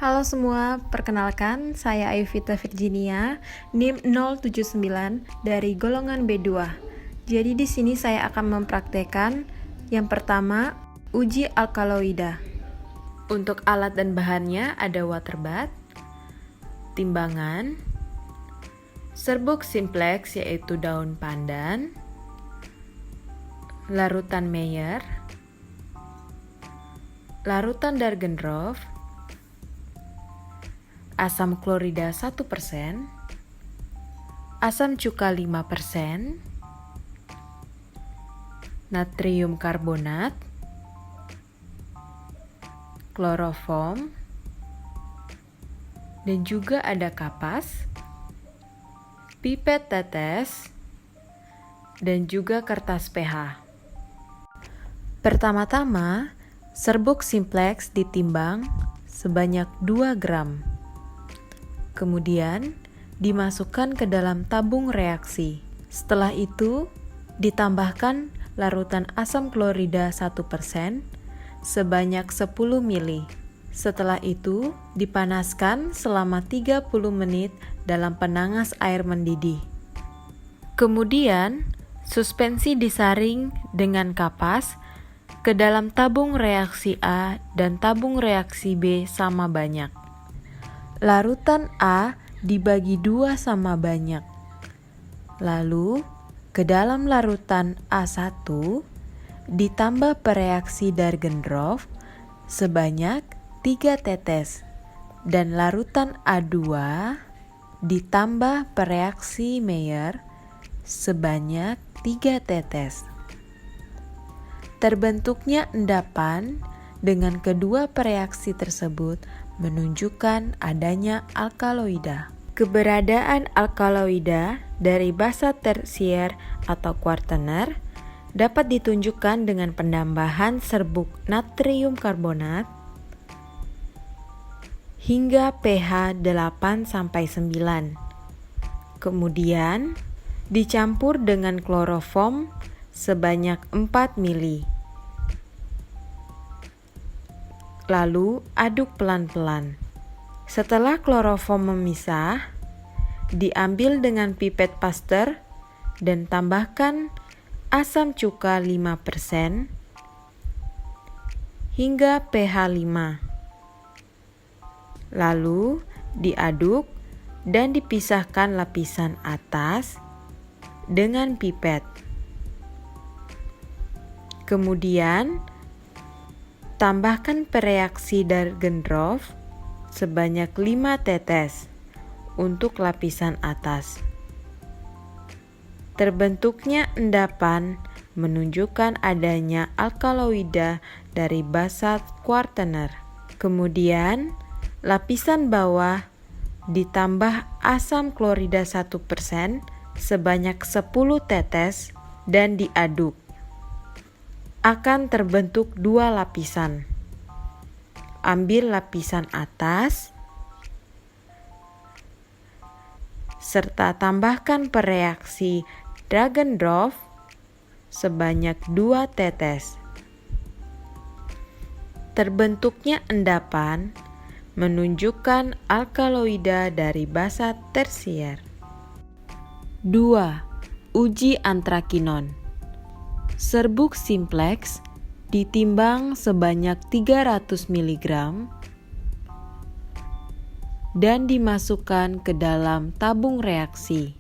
Halo semua, perkenalkan saya Ayuvita Virginia, NIM 079 dari golongan B2. Jadi di sini saya akan mempraktekkan yang pertama, uji alkaloida. Untuk alat dan bahannya ada water bath, timbangan, serbuk simplex yaitu daun pandan, larutan Mayer, larutan Dahrgendorf, asam klorida 1%, asam cuka 5%, natrium karbonat, kloroform, dan juga ada kapas, pipet tetes, dan juga kertas pH. Pertama-tama, serbuk simplex ditimbang sebanyak 2 gram. Kemudian, dimasukkan ke dalam tabung reaksi. Setelah itu, ditambahkan larutan asam klorida 1% sebanyak 10 ml. Setelah itu, dipanaskan selama 30 menit dalam penangas air mendidih. Kemudian, suspensi disaring dengan kapas ke dalam tabung reaksi A dan tabung reaksi B sama banyak. Larutan A dibagi 2 sama banyak. Lalu, ke dalam larutan A1 ditambah pereaksi Dahrgendorf sebanyak 3 tetes dan larutan A2 ditambah pereaksi Mayer sebanyak 3 tetes. Terbentuknya endapan dengan kedua pereaksi tersebut menunjukkan adanya alkaloida. Keberadaan alkaloida dari basa tersier atau kuartener dapat ditunjukkan dengan penambahan serbuk natrium karbonat hingga pH 8-9. Kemudian dicampur dengan kloroform sebanyak 4 ml. Lalu aduk pelan-pelan. Setelah kloroform memisah, diambil dengan pipet Pasteur dan tambahkan asam cuka 5% hingga pH 5. Lalu diaduk dan dipisahkan lapisan atas dengan pipet. Kemudian, tambahkan pereaksi Dahrgendorf sebanyak 5 tetes untuk lapisan atas. Terbentuknya endapan menunjukkan adanya alkaloida dari basa kuartener. Kemudian, lapisan bawah ditambah asam klorida 1% sebanyak 10 tetes dan diaduk. Akan terbentuk 2 lapisan. Ambil lapisan atas, serta tambahkan pereaksi Dahrgendorf sebanyak 2 tetes. Terbentuknya endapan menunjukkan alkaloida dari basa tersier. 2. Uji antrakinon. Serbuk simplex ditimbang sebanyak 300 mg dan dimasukkan ke dalam tabung reaksi.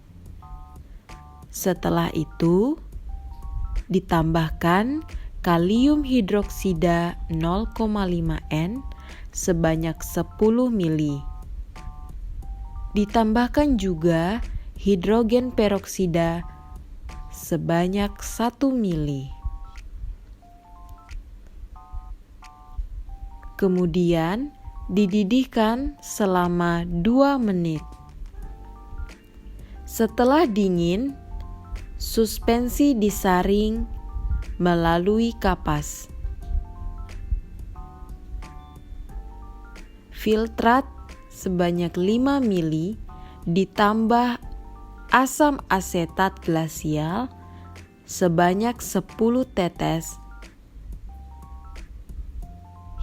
Setelah itu, ditambahkan kalium hidroksida 0,5 N sebanyak 10 ml. Ditambahkan juga hidrogen peroksida sebanyak 1 ml. Kemudian dididihkan selama 2 menit. Setelah dingin, suspensi disaring melalui kapas. Filtrat sebanyak 5 ml ditambah asam asetat glasial sebanyak 10 tetes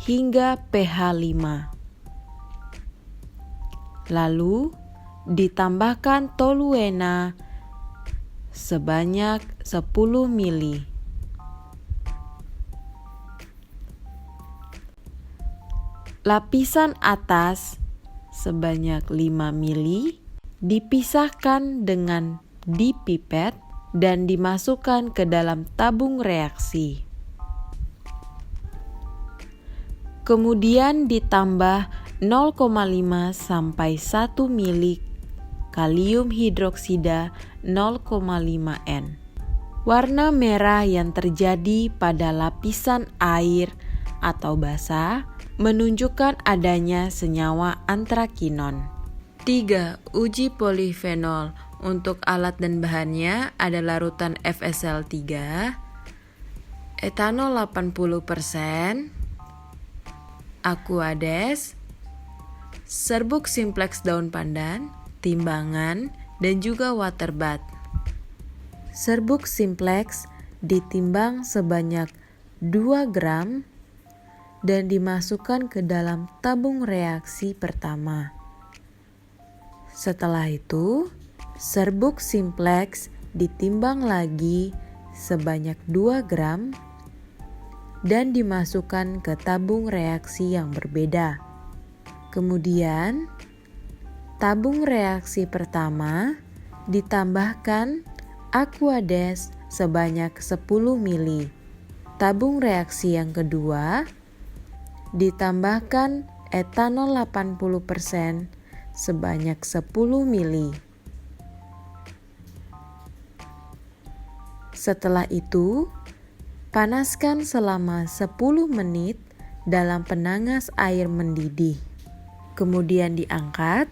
hingga pH 5. Lalu ditambahkan toluena sebanyak 10 ml. Lapisan atas sebanyak 5 ml dipisahkan dengan dipipet dan dimasukkan ke dalam tabung reaksi. Kemudian ditambah 0,5 sampai 1 ml kalium hidroksida 0,5 N. Warna merah yang terjadi pada lapisan air atau basah menunjukkan adanya senyawa antrakinon. 3. Uji polifenol. Untuk alat dan bahannya ada larutan FSL3, etanol 80%, Aquades, serbuk simplex daun pandan, timbangan, dan juga water bath. Serbuk simplex ditimbang sebanyak 2 gram dan dimasukkan ke dalam tabung reaksi pertama. Setelah itu, serbuk simplex ditimbang lagi sebanyak 2 gram dan dimasukkan ke tabung reaksi yang berbeda. Kemudian, tabung reaksi pertama ditambahkan Aquades sebanyak 10 ml. Tabung reaksi yang kedua ditambahkan etanol 80% sebanyak 10 ml. Setelah itu, panaskan selama 10 menit dalam penangas air mendidih. Kemudian diangkat,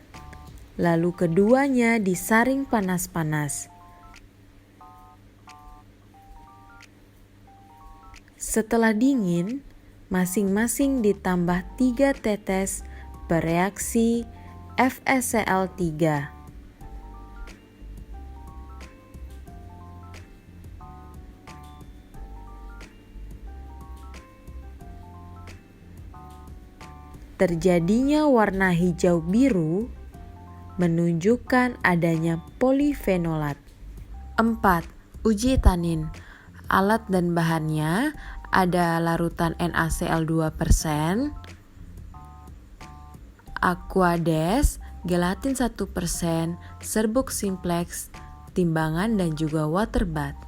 lalu keduanya disaring panas-panas. Setelah dingin, masing-masing ditambah 3 tetes bereaksi FeCl3. Terjadinya warna hijau biru menunjukkan adanya polifenolat. 4. Uji tanin. Alat dan bahannya ada larutan NaCl 2%, Aquades, gelatin 1%, serbuk simplex, timbangan, dan juga water bath.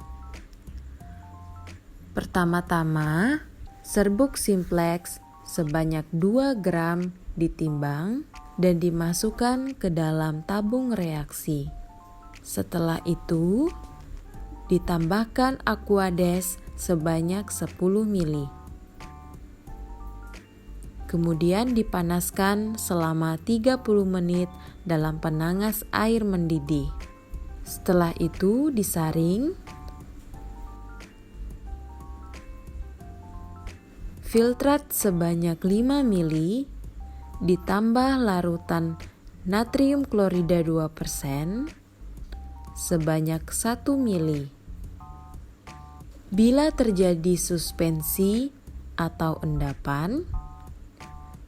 Pertama-tama, serbuk simplex sebanyak 2 gram ditimbang dan dimasukkan ke dalam tabung reaksi. Setelah itu, ditambahkan Aquades sebanyak 10 ml. Kemudian dipanaskan selama 30 menit dalam penangas air mendidih. Setelah itu disaring. Filtrat sebanyak 5 ml ditambah larutan natrium klorida 2% sebanyak 1 ml. Bila terjadi suspensi atau endapan,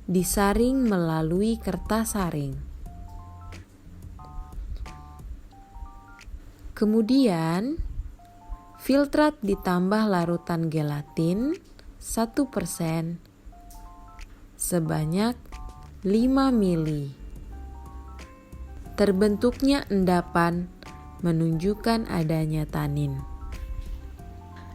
disaring melalui kertas saring. Kemudian, filtrat ditambah larutan gelatin 1% sebanyak 5 ml. Terbentuknya endapan menunjukkan adanya tanin.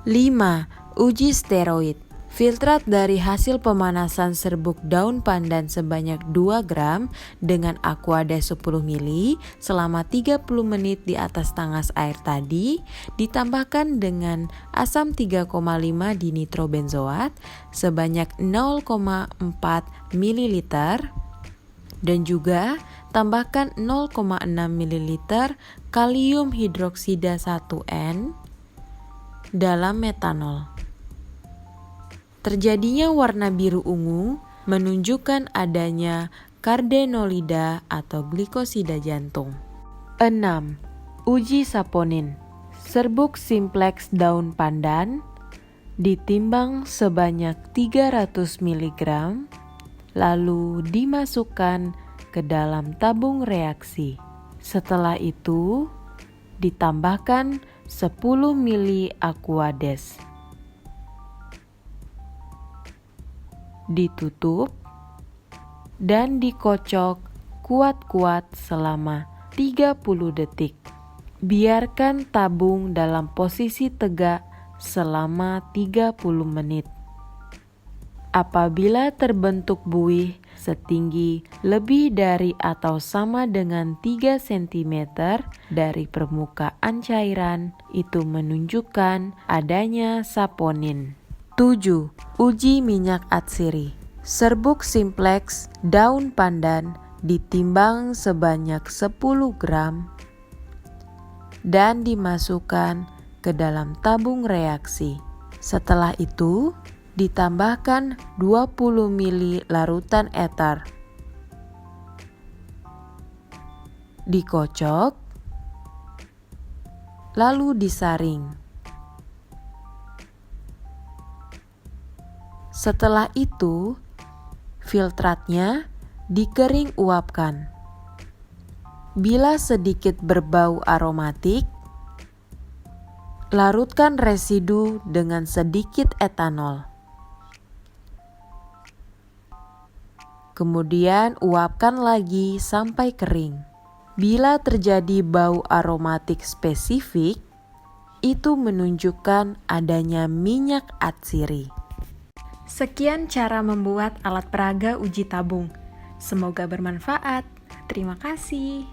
5. Uji steroid. Filtrat dari hasil pemanasan serbuk daun pandan sebanyak 2 gram dengan Aquades 10 ml selama 30 menit di atas tangas air tadi, ditambahkan dengan asam 3,5 dinitrobenzoat sebanyak 0,4 ml dan juga tambahkan 0,6 ml kalium hidroksida 1N dalam metanol. Terjadinya warna biru ungu menunjukkan adanya kardenolida atau glikosida jantung. 6. Uji saponin. Serbuk simplex daun pandan ditimbang sebanyak 300 mg, lalu dimasukkan ke dalam tabung reaksi. Setelah itu, ditambahkan 10 ml Aquades. Ditutup dan dikocok kuat-kuat selama 30 detik. Biarkan tabung dalam posisi tegak selama 30 menit. Apabila terbentuk buih setinggi lebih dari atau sama dengan 3 cm dari permukaan cairan, itu menunjukkan adanya saponin. 7. Uji minyak atsiri. Serbuk simplex daun pandan ditimbang sebanyak 10 gram dan dimasukkan ke dalam tabung reaksi. Setelah itu, ditambahkan 20 ml larutan etar. Dikocok, lalu disaring. Setelah itu, filtratnya dikering uapkan. Bila sedikit berbau aromatik, larutkan residu dengan sedikit etanol. Kemudian uapkan lagi sampai kering. Bila terjadi bau aromatik spesifik, itu menunjukkan adanya minyak atsiri. Sekian cara membuat alat peraga uji tabung. Semoga bermanfaat. Terima kasih.